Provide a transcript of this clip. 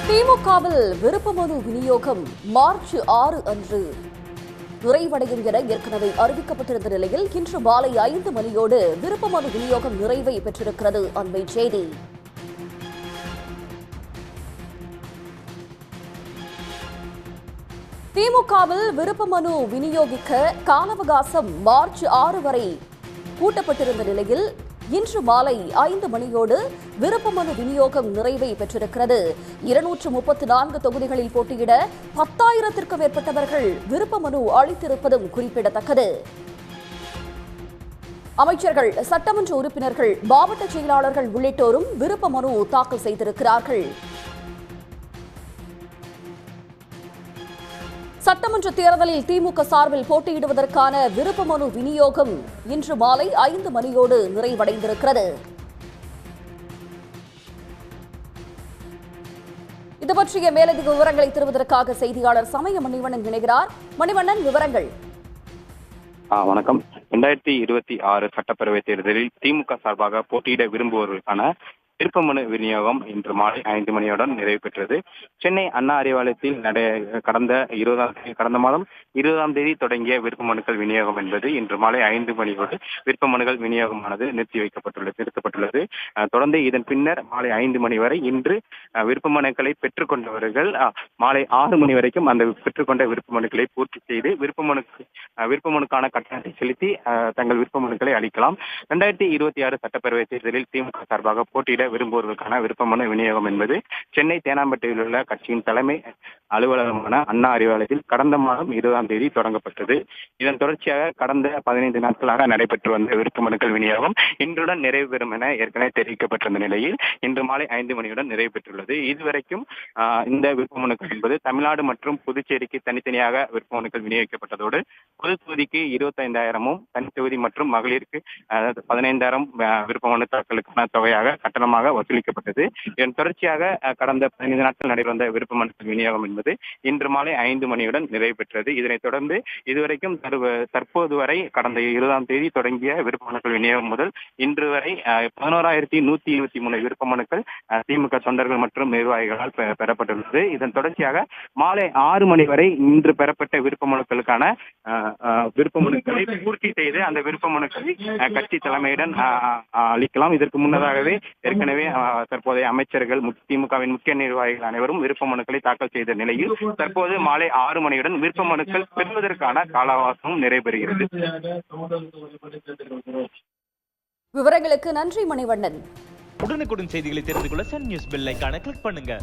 திமுகவில் விருப்ப மனு விநியோகம் மார்ச் 6 அன்று நிறைவடையும் என ஏற்கனவே அறிவிக்கப்பட்டிருந்த நிலையில் இன்று மாலை 5 மணியோடு விருப்ப மனு விநியோகம் நிறைவை பெற்றிருக்கிறது. அண்மை செய்தி. திமுகவில் விருப்ப மனு விநியோகிக்க கால அவகாசம் மார்ச் 6 வரை கூட்டப்பட்டிருந்த நிலையில் இன்று மாலை 5 மணியோடு விருப்ப மனு விநியோகம் நிறைவை பெற்றிருக்கிறது. 234 தொகுதிகளில் போட்டியிட 10,000த்திற்கும் மேற்பட்டவர்கள் விருப்ப மனு அளித்திருப்பதும் குறிப்பிடத்தக்கது. அமைச்சர்கள், சட்டமன்ற உறுப்பினர்கள், மாவட்ட செயலாளர்கள் உள்ளிட்டோரும் விருப்ப மனு தாக்கல் செய்திருக்கிறார்கள். சட்டமன்ற தேர்தலில் திமுக சார்பில் போட்டியிடுவதற்கான விருப்ப மனு விநியோகம் இன்று மாலை 5 மணியோடு நிறைவடைந்திருக்கிறது. இது பற்றிய மேலதிக விவரங்களை தருவதற்காக செய்தியாளர் சமய மணிவண்ணன் இணைகிறார். மணிவண்ணன், விவரங்கள். வணக்கம். 2026 சட்டப்பேரவை தேர்தலில் திமுக சார்பாக போட்டியிட விரும்புவோருக்கான விருப்ப மனு விநியோகம் இன்று மாலை 5 மணியுடன் நிறைவு பெற்றது. சென்னை அண்ணா அறிவாலயத்தில் கடந்த மாதம் 20ஆம் தேதி தொடங்கிய விருப்ப மனுக்கள் விநியோகம் என்பது இன்று மாலை 5 மணியோடு விருப்ப மனுக்கள் விநியோகமானது நிறுத்தப்பட்டுள்ளது. தொடர்ந்து இதன் பின்னர் மாலை 5 மணி வரை இன்று விருப்ப மனுக்களை பெற்றுக்கொண்டவர்கள் மாலை 6 மணி வரைக்கும் அந்த பெற்றுக்கொண்ட விருப்ப மனுக்களை பூர்த்தி செய்து விருப்ப மனுக்கான கட்டணத்தை செலுத்தி தங்கள் விருப்ப மனுக்களை அளிக்கலாம். 2026 சட்டப்பேரவை தேர்தலில் திமுக சார்பாக போட்டியிட விரும்புவோர்களுக்கான விருப்ப மனு விநியோகம் என்பது சென்னை தேனாம்பேட்டையில் உள்ள கட்சியின் தலைமை அலுவலகமான அண்ணா அறிவாலயத்தில் கடந்த மாதம் 20ஆம் தேதி தொடங்கப்பட்டது. இதன் தொடர்ச்சியாக கடந்த 15 நாட்களாக நடைபெற்று வந்த விருப்ப மனுக்கள் விநியோகம் இன்றுடன் நிறைவு பெறும் என ஏற்கனவே தெரிவிக்கப்பட்டிருந்த நிலையில் இன்று மாலை 5 மணியுடன் நிறைவு பெற்றுள்ளது. இதுவரைக்கும் இந்த விருப்ப மனுக்கள் என்பது தமிழ்நாடு மற்றும் புதுச்சேரிக்கு தனித்தனியாக விருப்ப மனுக்கள் விநியோகிக்கப்பட்டதோடு பொது தொகுதிக்கு 25,000 தனித்தொகுதி மற்றும் மகளிருக்கு 15,000 விருப்ப மனு தாக்கலுக்கான தொகையாக கட்டணமாக வசூலிக்கப்பட்டது. இதன் தொடர்ச்சியாக கடந்த 15 நாட்கள் நடைபெற்ற விருப்ப மனுக்கள் விநியோகம் என்பது இன்று மாலை 5 மணியுடன் நிறைவு பெற்றது. இதனைத் தொடர்ந்து இதுவரைக்கும் தற்போது வரை கடந்த 20ஆம் தேதி தொடங்கிய விருப்ப மனுக்கள் விநியோகம் முதல் இன்று வரை 11,123 விருப்ப மனுக்கள் திமுக தொண்டர்கள் மற்றும் நிர்வாகிகளால் பெறப்பட்டுள்ளது. இதன் தொடர்ச்சியாக மாலை 6 மணி வரை இன்று பெறப்பட்ட விருப்ப மனுக்களுக்கான விருப்ப மனுக்களை பூர்த்தி செய்து அந்த விருப்ப மனுக்களை கட்சி தலைமையுடன் அளிக்கலாம். இதற்கு முன்னதாகவே ஏற்கனவே தற்போதைய அமைச்சர்கள், திமுகவின் முக்கிய நிர்வாகிகள் அனைவரும் விருப்ப மனுக்களை தாக்கல் செய்த நிலையில் தற்போது மாலை 6 மணியுடன் விருப்ப மனுக்கள் பெறுவதற்கான கால அவகாசம் நிறைவேறுகிறது. விவரங்களுக்கு நன்றி மணிவண்ணன். உடனுக்குடன் செய்திகளை தெரிந்து கொள்ள சன் நியூஸ் பெல் ஐகானை கிளிக் பண்ணுங்க.